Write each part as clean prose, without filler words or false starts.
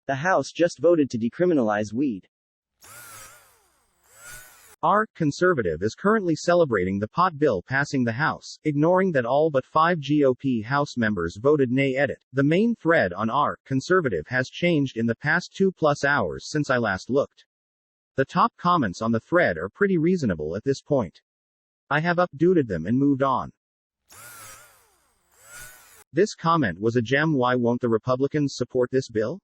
The House just voted to decriminalize weed. Our conservative is currently celebrating the pot bill passing the House, ignoring that all but 5 GOP House members voted nay. Edit. The main thread on our conservative has changed in the past 2+ hours since I last looked. The top comments on the thread are pretty reasonable at this point. I have updated them and moved on. This comment was a gem. Why won't the Republicans support this bill?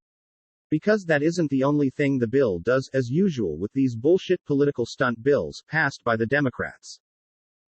Because that isn't the only thing the bill does, as usual with these bullshit political stunt bills passed by the Democrats.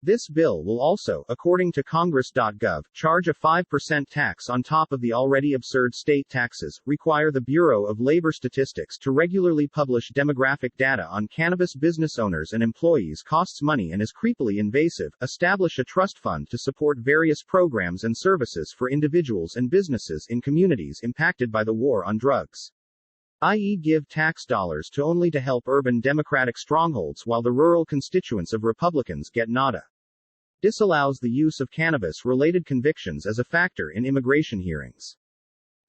This bill will also, according to Congress.gov, charge a 5% tax on top of the already absurd state taxes, require the Bureau of Labor Statistics to regularly publish demographic data on cannabis business owners and employees, costs money and is creepily invasive, establish a trust fund to support various programs and services for individuals and businesses in communities impacted by the war on drugs. I.e., give tax dollars to only to help urban Democratic strongholds while the rural constituents of Republicans get nada. Disallows the use of cannabis-related convictions as a factor in immigration hearings.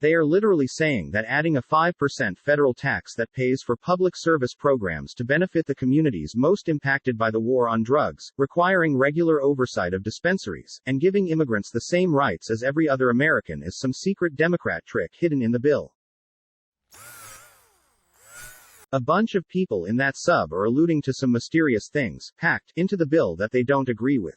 They are literally saying that adding a 5% federal tax that pays for public service programs to benefit the communities most impacted by the war on drugs, requiring regular oversight of dispensaries, and giving immigrants the same rights as every other American is some secret Democrat trick hidden in the bill. A bunch of people in that sub are alluding to some mysterious things, packed into the bill that they don't agree with.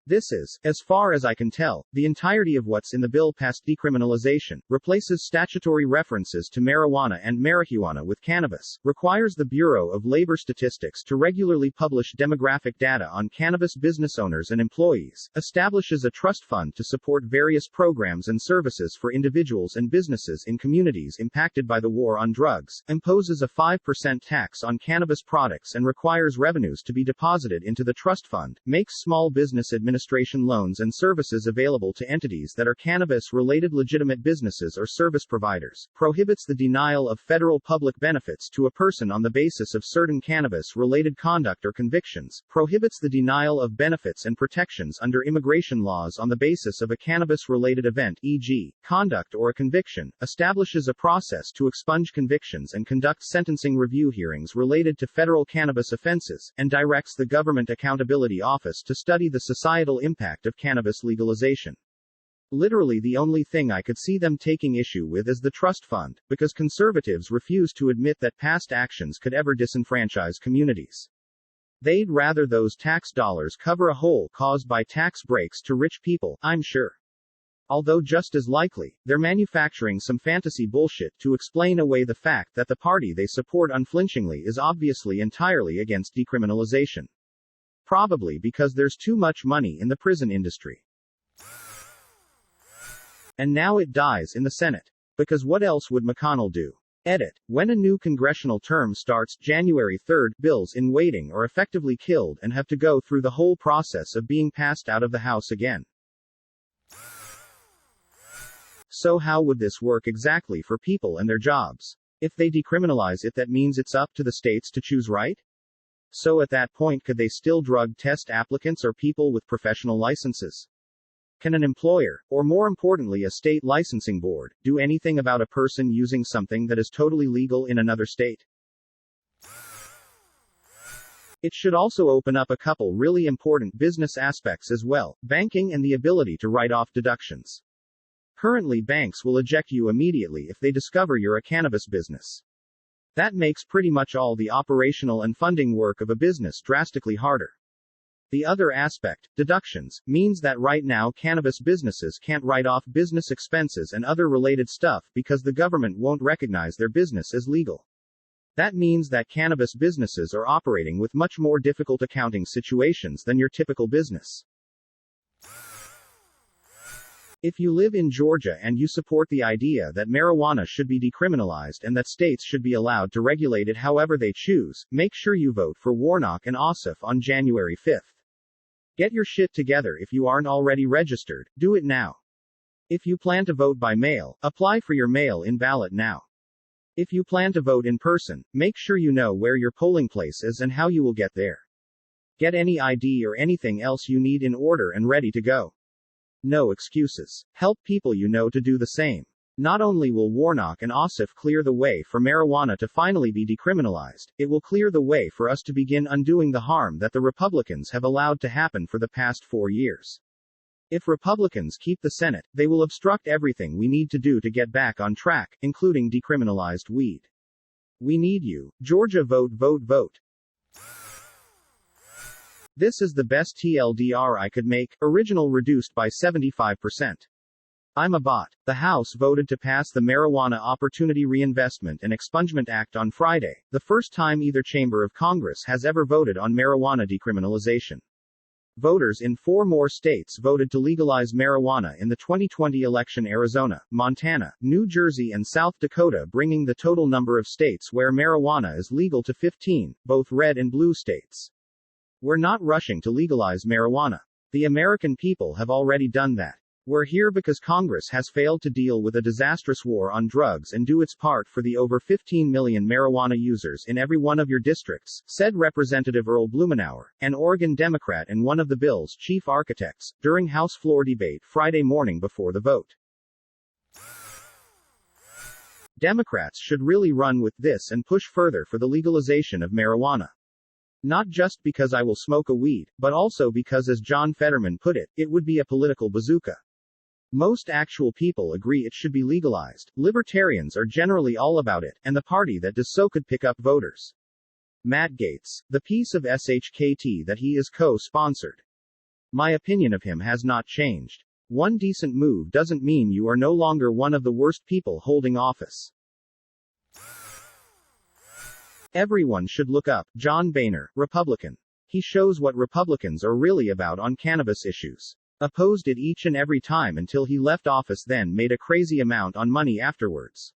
This is, as far as I can tell, the entirety of what's in the bill. Past decriminalization, replaces statutory references to marijuana and marijuana with cannabis, requires the Bureau of Labor Statistics to regularly publish demographic data on cannabis business owners and employees, establishes a trust fund to support various programs and services for individuals and businesses in communities impacted by the war on drugs, imposes a 5% tax on cannabis products and requires revenues to be deposited into the trust fund, makes small business administration loans and services available to entities that are cannabis-related legitimate businesses or service providers, prohibits the denial of federal public benefits to a person on the basis of certain cannabis-related conduct or convictions, prohibits the denial of benefits and protections under immigration laws on the basis of a cannabis-related event, e.g., conduct or a conviction, establishes a process to expunge convictions and conduct sentencing review hearings related to federal cannabis offenses, and directs the Government Accountability Office to study the societal impact of cannabis legalization. Literally the only thing I could see them taking issue with is the trust fund, because conservatives refuse to admit that past actions could ever disenfranchise communities. They'd rather those tax dollars cover a hole caused by tax breaks to rich people, I'm sure. Although just as likely, they're manufacturing some fantasy bullshit to explain away the fact that the party they support unflinchingly is obviously entirely against decriminalization. Probably because there's too much money in the prison industry. And now it dies in the Senate. Because what else would McConnell do? Edit. When a new congressional term starts, January 3rd, bills in waiting are effectively killed and have to go through the whole process of being passed out of the House again. So how would this work exactly for people and their jobs? If they decriminalize it, that means it's up to the states to choose, right? So at that point, could they still drug test applicants or people with professional licenses? Can an employer, or more importantly a state licensing board, do anything about a person using something that is totally legal in another state? It should also open up a couple really important business aspects as well, banking and the ability to write off deductions. Currently, banks will eject you immediately if they discover you're a cannabis business. That makes pretty much all the operational and funding work of a business drastically harder. The other aspect, deductions, means that right now cannabis businesses can't write off business expenses and other related stuff because the government won't recognize their business as legal. That means that cannabis businesses are operating with much more difficult accounting situations than your typical business. If you live in Georgia and you support the idea that marijuana should be decriminalized and that states should be allowed to regulate it however they choose, make sure you vote for Warnock and Ossoff on January 5th. Get your shit together. If you aren't already registered, do it now. If you plan to vote by mail, apply for your mail-in ballot now. If you plan to vote in person, make sure you know where your polling place is and how you will get there. Get any ID or anything else you need in order and ready to go. No excuses. Help people you know to do the same. Not only will Warnock and Ossoff clear the way for marijuana to finally be decriminalized, it will clear the way for us to begin undoing the harm that the Republicans have allowed to happen for the past 4 years. If Republicans keep the Senate, they will obstruct everything we need to do to get back on track, including decriminalized weed. We need you. Georgia, vote, vote, vote. This is the best TLDR I could make, original reduced by 75%. I'm a bot. The House voted to pass the Marijuana Opportunity Reinvestment and Expungement Act on Friday, the first time either chamber of Congress has ever voted on marijuana decriminalization. Voters in 4 more states voted to legalize marijuana in the 2020 election: Arizona, Montana, New Jersey and South Dakota, bringing the total number of states where marijuana is legal to 15, both red and blue states. We're not rushing to legalize marijuana. The American people have already done that. We're here because Congress has failed to deal with a disastrous war on drugs and do its part for the over 15 million marijuana users in every one of your districts, said Representative Earl Blumenauer, an Oregon Democrat and one of the bill's chief architects, during House floor debate Friday morning before the vote. Democrats should really run with this and push further for the legalization of marijuana. Not just because I will smoke a weed, but also because, as John Fetterman put it, it would be a political bazooka. Most actual people agree it should be legalized. Libertarians are generally all about it, and the party that does so could pick up voters. Matt Gaetz, the piece of SHKT that he is co-sponsored. My opinion of him has not changed. One decent move doesn't mean you are no longer one of the worst people holding office. Everyone should look up John Boehner, Republican. He shows what Republicans are really about on cannabis issues. Opposed it each and every time until he left office, then made a crazy amount on money afterwards.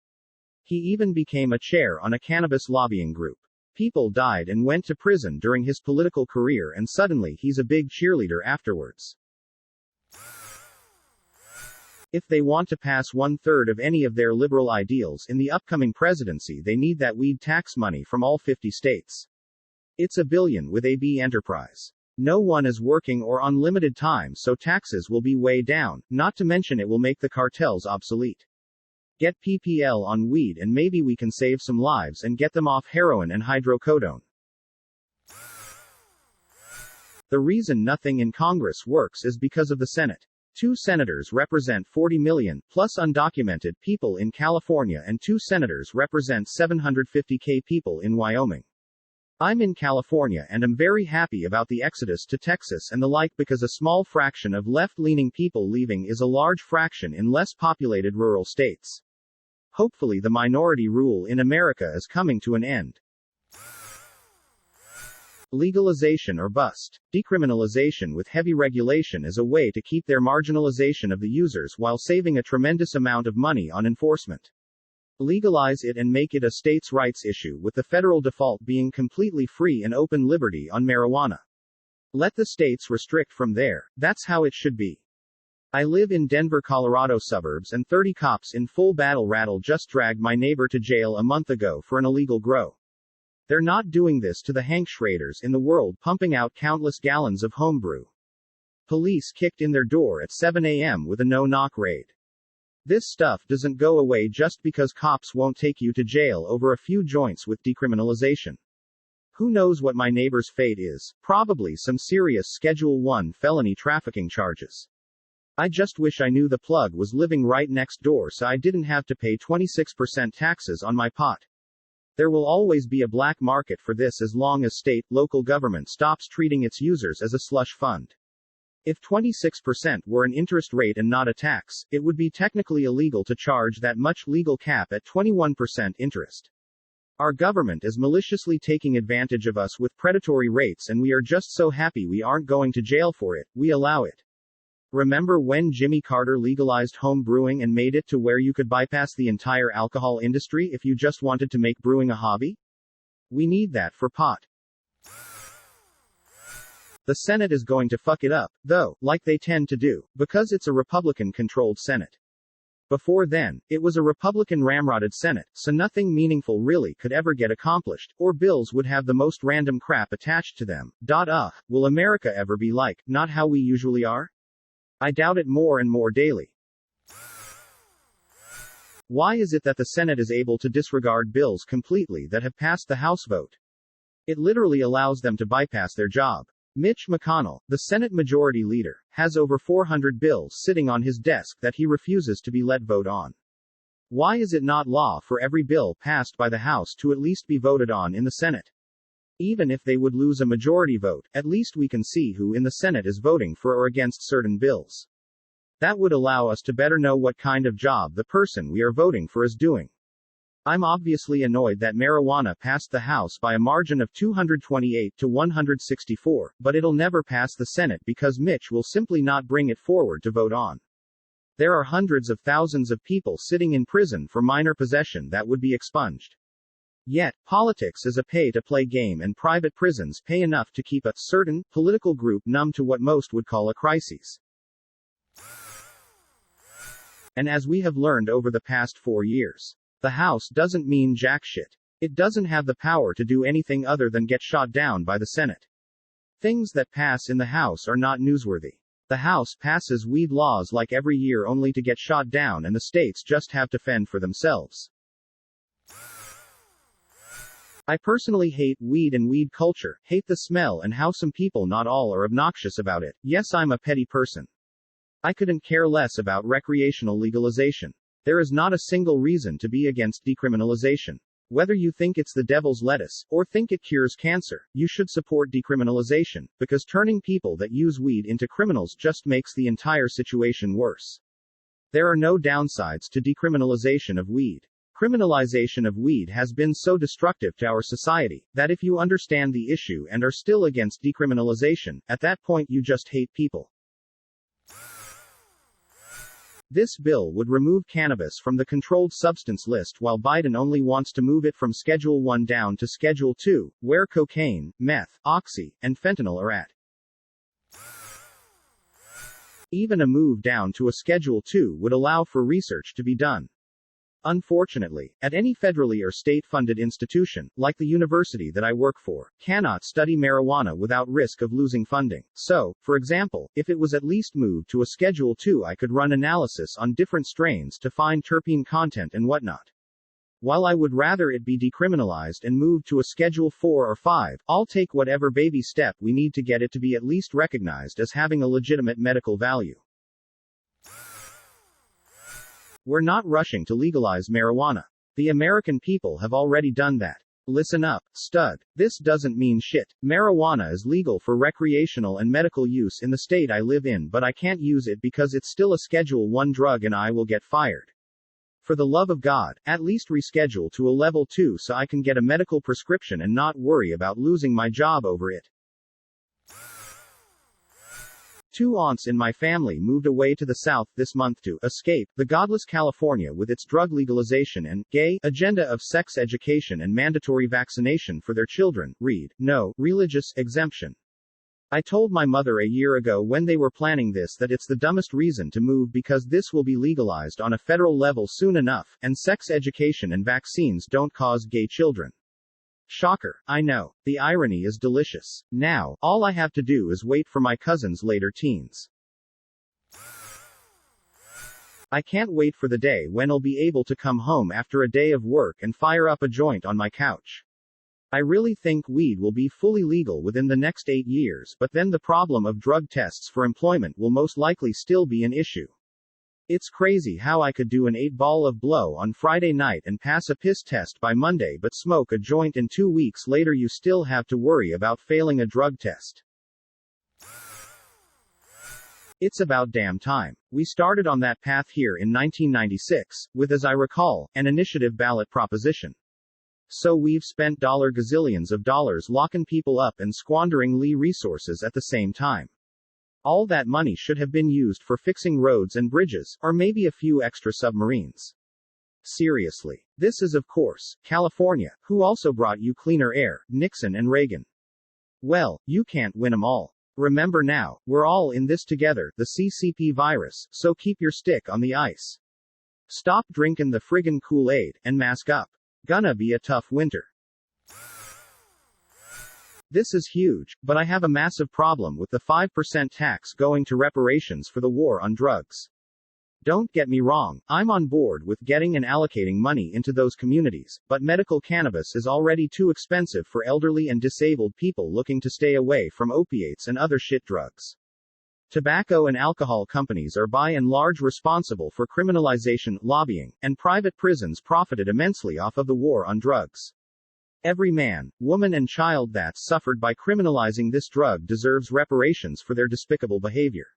He even became a chair on a cannabis lobbying group. People died and went to prison during his political career, and suddenly he's a big cheerleader afterwards. If they want to pass 1/3 of any of their liberal ideals in the upcoming presidency, they need that weed tax money from all 50 states. It's $1 billion with AB Enterprise. No one is working or on limited time, so taxes will be way down, not to mention it will make the cartels obsolete. Get PPL on weed and maybe we can save some lives and get them off heroin and hydrocodone. The reason nothing in Congress works is because of the Senate. 2 senators represent 40 million, plus undocumented, people in California, and 2 senators represent 750,000 people in Wyoming. I'm in California and am very happy about the exodus to Texas and the like, because a small fraction of left-leaning people leaving is a large fraction in less populated rural states. Hopefully the minority rule in America is coming to an end. Legalization or bust. Decriminalization with heavy regulation is a way to keep their marginalization of the users while saving a tremendous amount of money on enforcement. Legalize it and make it a states' rights issue, with the federal default being completely free and open liberty on marijuana. Let the states restrict from there. That's how it should be. I live in Denver, Colorado suburbs, and 30 cops in full battle rattle just dragged my neighbor to jail a month ago for an illegal grow. They're not doing this to the Hank Schraders in the world pumping out countless gallons of homebrew. Police kicked in their door at 7 a.m. with a no-knock raid. This stuff doesn't go away just because cops won't take you to jail over a few joints with decriminalization. Who knows what my neighbor's fate is? Probably some serious Schedule 1 felony trafficking charges. I just wish I knew the plug was living right next door so I didn't have to pay 26% taxes on my pot. There will always be a black market for this as long as state, local government stops treating its users as a slush fund. If 26% were an interest rate and not a tax, it would be technically illegal to charge that much legal cap at 21% interest. Our government is maliciously taking advantage of us with predatory rates, and we are just so happy we aren't going to jail for it. We allow it. Remember when Jimmy Carter legalized home brewing and made it to where you could bypass the entire alcohol industry if you just wanted to make brewing a hobby? We need that for pot. The Senate is going to fuck it up, though, like they tend to do, because it's a Republican-controlled Senate. Before then, it was a Republican ramrodded Senate, so nothing meaningful really could ever get accomplished, or bills would have the most random crap attached to them. Will America ever be like, not how we usually are? I doubt it more and more daily. Why is it that the Senate is able to disregard bills completely that have passed the House vote? It literally allows them to bypass their job. Mitch McConnell, the Senate Majority Leader, has over 400 bills sitting on his desk that he refuses to be let vote on. Why is it not law for every bill passed by the House to at least be voted on in the Senate? Even if they would lose a majority vote, at least we can see who in the Senate is voting for or against certain bills. That would allow us to better know what kind of job the person we are voting for is doing. I'm obviously annoyed that marijuana passed the House by a margin of 228 to 164, but it'll never pass the Senate because Mitch will simply not bring it forward to vote on. There are hundreds of thousands of people sitting in prison for minor possession that would be expunged. Yet, politics is a pay-to-play game and private prisons pay enough to keep a certain political group numb to what most would call a crisis. And as we have learned over the past 4 years, the House doesn't mean jack shit. It doesn't have the power to do anything other than get shot down by the Senate. Things that pass in the House are not newsworthy. The House passes weed laws like every year only to get shot down, and the states just have to fend for themselves. I personally hate weed and weed culture, hate the smell and how some people, not all, are obnoxious about it. Yes, I'm a petty person. I couldn't care less about recreational legalization. There is not a single reason to be against decriminalization. Whether you think it's the devil's lettuce, or think it cures cancer, you should support decriminalization, because turning people that use weed into criminals just makes the entire situation worse. There are no downsides to decriminalization of weed. Criminalization of weed has been so destructive to our society, that if you understand the issue and are still against decriminalization, at that point you just hate people. This bill would remove cannabis from the controlled substance list while Biden only wants to move it from Schedule 1 down to Schedule 2, where cocaine, meth, oxy, and fentanyl are at. Even a move down to a Schedule 2 would allow for research to be done. Unfortunately, at any federally or state-funded institution, like the university that I work for, cannot study marijuana without risk of losing funding. So, for example, if it was at least moved to a Schedule 2, I could run analysis on different strains to find terpene content and whatnot. While I would rather it be decriminalized and moved to a Schedule 4 or 5, I'll take whatever baby step we need to get it to be at least recognized as having a legitimate medical value. We're not rushing to legalize marijuana. The American people have already done that. Listen up, stud. This doesn't mean shit. Marijuana is legal for recreational and medical use in the state I live in, but I can't use it because it's still a Schedule 1 drug and I will get fired. For the love of God, at least reschedule to a Level 2 so I can get a medical prescription and not worry about losing my job over it. 2 aunts in my family moved away to the South this month to escape the godless California with its drug legalization and gay agenda of sex education and mandatory vaccination for their children. Read, no, religious exemption. I told my mother a year ago when they were planning this that it's the dumbest reason to move because this will be legalized on a federal level soon enough, and sex education and vaccines don't cause gay children. Shocker, I know. The irony is delicious. Now, all I have to do is wait for my cousin's later teens. I can't wait for the day when I'll be able to come home after a day of work and fire up a joint on my couch. I really think weed will be fully legal within the next 8 years, but then the problem of drug tests for employment will most likely still be an issue. It's crazy how I could do an 8-ball of blow on Friday night and pass a piss test by Monday but smoke a joint and 2 weeks later you still have to worry about failing a drug test. It's about damn time. We started on that path here in 1996, with, as I recall, an initiative ballot proposition. So we've spent gazillions of dollars locking people up and squandering resources at the same time. All that money should have been used for fixing roads and bridges, or maybe a few extra submarines. Seriously. This is, of course, California, who also brought you cleaner air, Nixon and Reagan. Well, you can't win 'em all. Remember now, we're all in this together, the CCP virus, so keep your stick on the ice. Stop drinking the friggin' Kool-Aid, and mask up. Gonna be a tough winter. This is huge, but I have a massive problem with the 5% tax going to reparations for the war on drugs. Don't get me wrong, I'm on board with getting and allocating money into those communities, but medical cannabis is already too expensive for elderly and disabled people looking to stay away from opiates and other shit drugs. Tobacco and alcohol companies are by and large responsible for criminalization, lobbying, and private prisons profited immensely off of the war on drugs. Every man, woman, and child that's suffered by criminalizing this drug deserves reparations for their despicable behavior.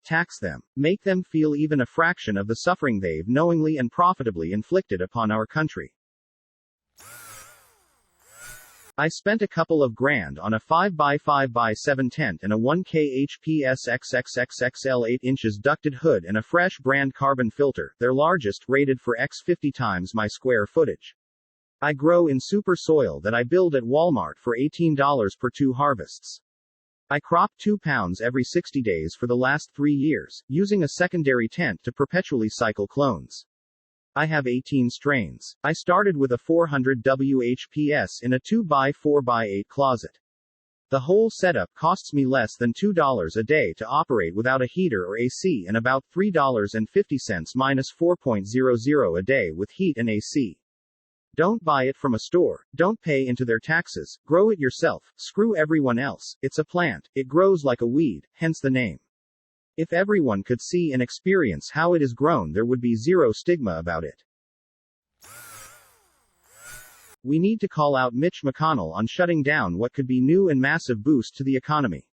Tax them. Make them feel even a fraction of the suffering they've knowingly and profitably inflicted upon our country. I spent a couple of grand on a 5x5x7 tent and a 1K HPS XXXXL 8 inches ducted hood and a fresh brand carbon filter, their largest, rated for X 50 times my square footage. I grow in super soil that I build at Walmart for $18 per 2 harvests. I crop 2 pounds every 60 days for the last 3 years, using a secondary tent to perpetually cycle clones. I have 18 strains. I started with a 400 WHPS in a 2x4x8 closet. The whole setup costs me less than $2 a day to operate without a heater or AC and about $3.50 minus $4.00 a day with heat and AC. Don't buy it from a store, don't pay into their taxes, grow it yourself, screw everyone else, it's a plant, it grows like a weed, hence the name. If everyone could see and experience how it is grown, there would be zero stigma about it. We need to call out Mitch McConnell on shutting down what could be new and massive boost to the economy.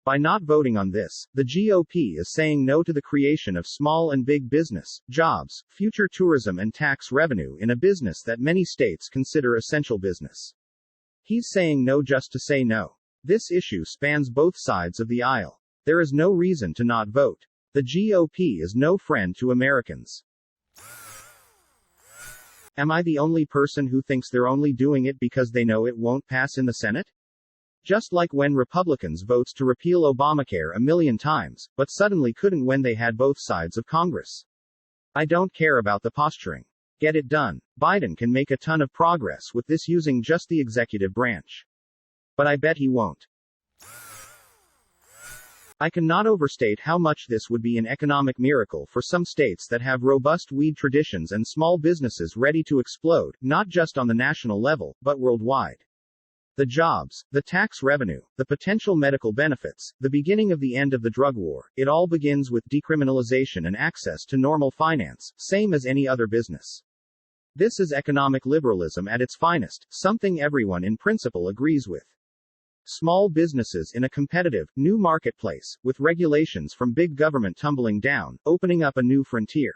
By not voting on this, the GOP is saying no to the creation of small and big business, jobs, future tourism and tax revenue in a business that many states consider essential business. He's saying no just to say no. This issue spans both sides of the aisle. There is no reason to not vote. The GOP is no friend to Americans. Am I the only person who thinks they're only doing it because they know it won't pass in the Senate? Just like when Republicans votes to repeal Obamacare a million times, but suddenly couldn't when they had both sides of Congress. I don't care about the posturing. Get it done. Biden can make a ton of progress with this using just the executive branch. But I bet he won't. I cannot overstate how much this would be an economic miracle for some states that have robust weed traditions and small businesses ready to explode, not just on the national level, but worldwide. The jobs, the tax revenue, the potential medical benefits, the beginning of the end of the drug war, it all begins with decriminalization and access to normal finance, same as any other business. This is economic liberalism at its finest, something everyone in principle agrees with. Small businesses in a competitive, new marketplace, with regulations from big government tumbling down, opening up a new frontier.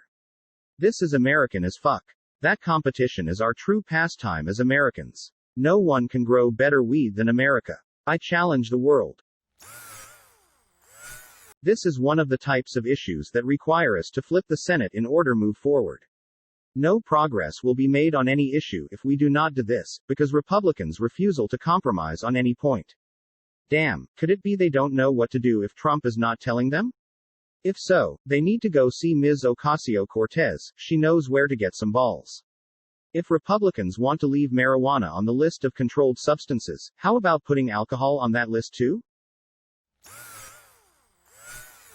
This is American as fuck. That competition is our true pastime as Americans. No one can grow better weed than America. I challenge the world. This is one of the types of issues that require us to flip the Senate in order to move forward. No progress will be made on any issue if we do not do this, because Republicans refusal to compromise on any point. Damn, could it be they don't know what to do if Trump is not telling them? If so, they need to go see Ms. Ocasio-Cortez, she knows where to get some balls. If Republicans want to leave marijuana on the list of controlled substances, how about putting alcohol on that list too?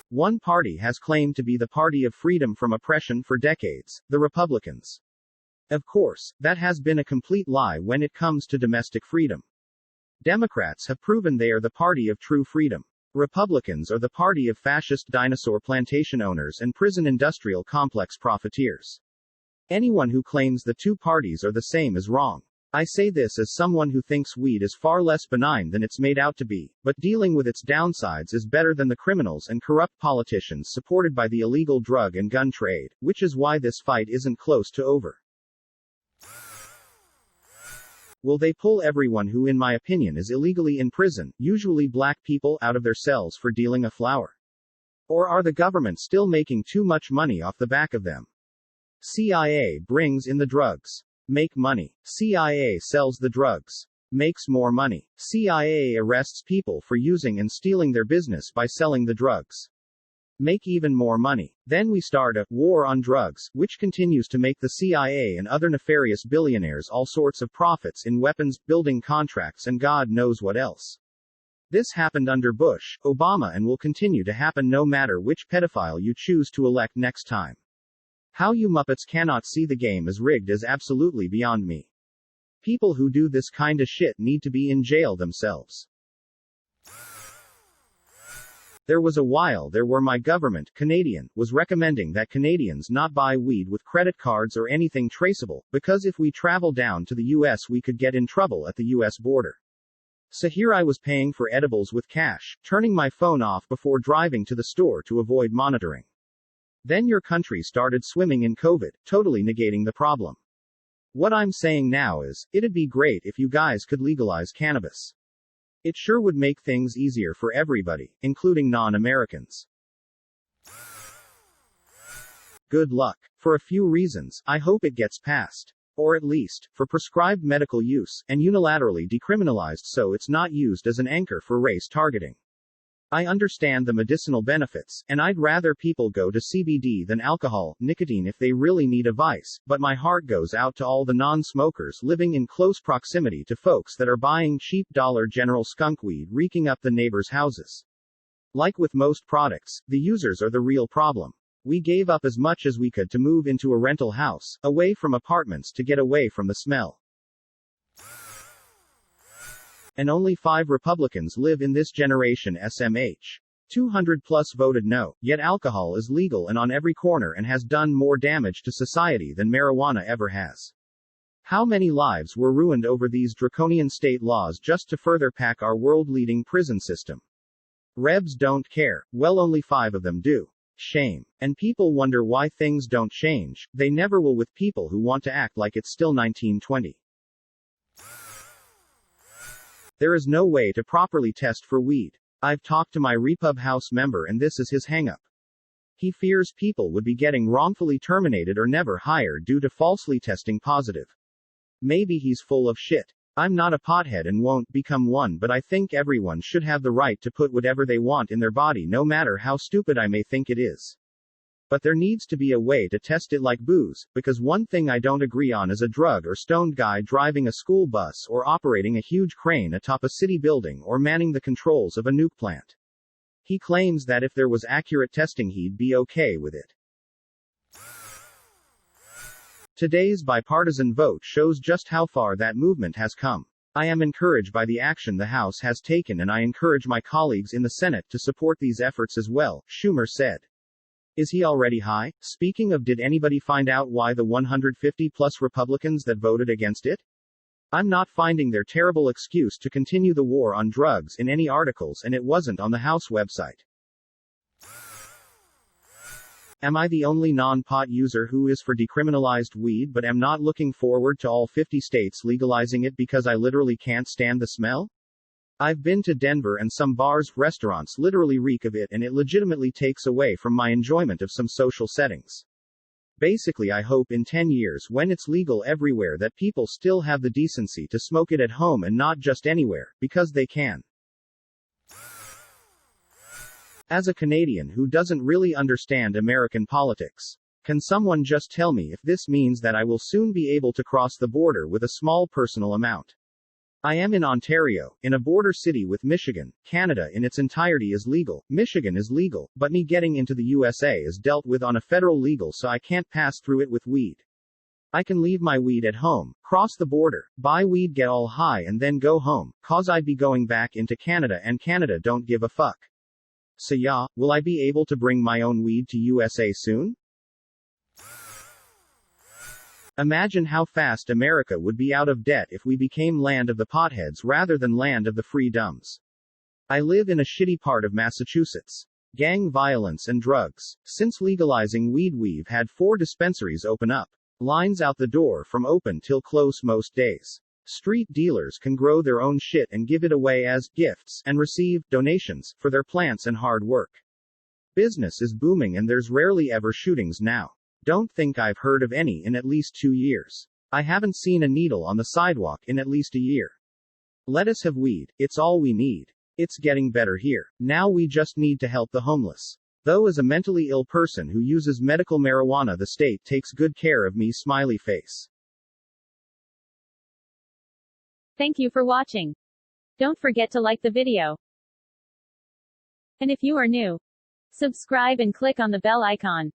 One party has claimed to be the party of freedom from oppression for decades, the Republicans. Of course, that has been a complete lie when it comes to domestic freedom. Democrats have proven they are the party of true freedom. Republicans are the party of fascist dinosaur plantation owners and prison industrial complex profiteers. Anyone who claims the two parties are the same is wrong. I say this as someone who thinks weed is far less benign than it's made out to be, but dealing with its downsides is better than the criminals and corrupt politicians supported by the illegal drug and gun trade, which is why this fight isn't close to over. Will they pull everyone who in my opinion is illegally in prison, usually black people, out of their cells for dealing a flower? Or are the government still making too much money off the back of them? CIA brings in the drugs. Make money. CIA sells the drugs. Makes more money. CIA arrests people for using and stealing their business by selling the drugs. Make even more money. Then we start a war on drugs, which continues to make the CIA and other nefarious billionaires all sorts of profits in weapons, building contracts and God knows what else. This happened under Bush, Obama, and will continue to happen no matter which pedophile you choose to elect next time. How you Muppets cannot see the game is rigged is absolutely beyond me. People who do this kinda shit need to be in jail themselves. There was a while there where my government, Canadian, was recommending that Canadians not buy weed with credit cards or anything traceable, because if we travel down to the US we could get in trouble at the US border. So here I was paying for edibles with cash, turning my phone off before driving to the store to avoid monitoring. Then your country started swimming in COVID, totally negating the problem. What I'm saying now is, it'd be great if you guys could legalize cannabis. It sure would make things easier for everybody, including non-Americans. Good luck. For a few reasons, I hope it gets passed. Or at least, for prescribed medical use, and unilaterally decriminalized so it's not used as an anchor for race targeting. I understand the medicinal benefits, and I'd rather people go to CBD than alcohol, nicotine if they really need a vice, but my heart goes out to all the non-smokers living in close proximity to folks that are buying cheap Dollar General skunk weed reeking up the neighbors' houses. Like with most products, the users are the real problem. We gave up as much as we could to move into a rental house, away from apartments to get away from the smell. And only 5 Republicans live in this generation SMH. 200 plus voted no, yet alcohol is legal and on every corner and has done more damage to society than marijuana ever has. How many lives were ruined over these draconian state laws just to further pack our world-leading prison system? Rebs don't care, well only 5 of them do. Shame. And people wonder why things don't change, they never will with people who want to act like it's still 1920. There is no way to properly test for weed. I've talked to my Repub House member and this is his hangup. He fears people would be getting wrongfully terminated or never hired due to falsely testing positive. Maybe he's full of shit. I'm not a pothead and won't become one, but I think everyone should have the right to put whatever they want in their body no matter how stupid I may think it is. But there needs to be a way to test it like booze, because one thing I don't agree on is a drug or stoned guy driving a school bus or operating a huge crane atop a city building or manning the controls of a nuke plant. He claims that if there was accurate testing he'd be okay with it. Today's bipartisan vote shows just how far that movement has come. I am encouraged by the action the House has taken and I encourage my colleagues in the Senate to support these efforts as well, Schumer said. Is he already high? Speaking of, did anybody find out why the 150 plus Republicans that voted against it? I'm not finding their terrible excuse to continue the war on drugs in any articles and it wasn't on the House website. Am I the only non-pot user who is for decriminalized weed but am not looking forward to all 50 states legalizing it because I literally can't stand the smell? I've been to Denver and some bars, restaurants literally reek of it and it legitimately takes away from my enjoyment of some social settings. Basically I hope in 10 years when it's legal everywhere that people still have the decency to smoke it at home and not just anywhere, because they can. As a Canadian who doesn't really understand American politics, can someone just tell me if this means that I will soon be able to cross the border with a small personal amount? I am in Ontario, in a border city with Michigan. Canada in its entirety is legal, Michigan is legal, but me getting into the USA is dealt with on a federal legal so I can't pass through it with weed. I can leave my weed at home, cross the border, buy weed, get all high and then go home, cause I'd be going back into Canada and Canada don't give a fuck. So yeah, will I be able to bring my own weed to USA soon? Imagine how fast America would be out of debt if we became land of the potheads rather than land of the free dumbs. I live in a shitty part of Massachusetts. Gang violence and drugs. Since legalizing weed we've had 4 dispensaries open up. Lines out the door from open till close most days. Street dealers can grow their own shit and give it away as gifts and receive donations for their plants and hard work. Business is booming and there's rarely ever shootings now. Don't think I've heard of any in at least 2 years. I haven't seen a needle on the sidewalk in at least a year. Let us have weed, it's all we need. It's getting better here. Now we just need to help the homeless. Though as a mentally ill person who uses medical marijuana the state takes good care of me, smiley face. Thank you for watching. Don't forget to like the video. And if you are new, subscribe and click on the bell icon.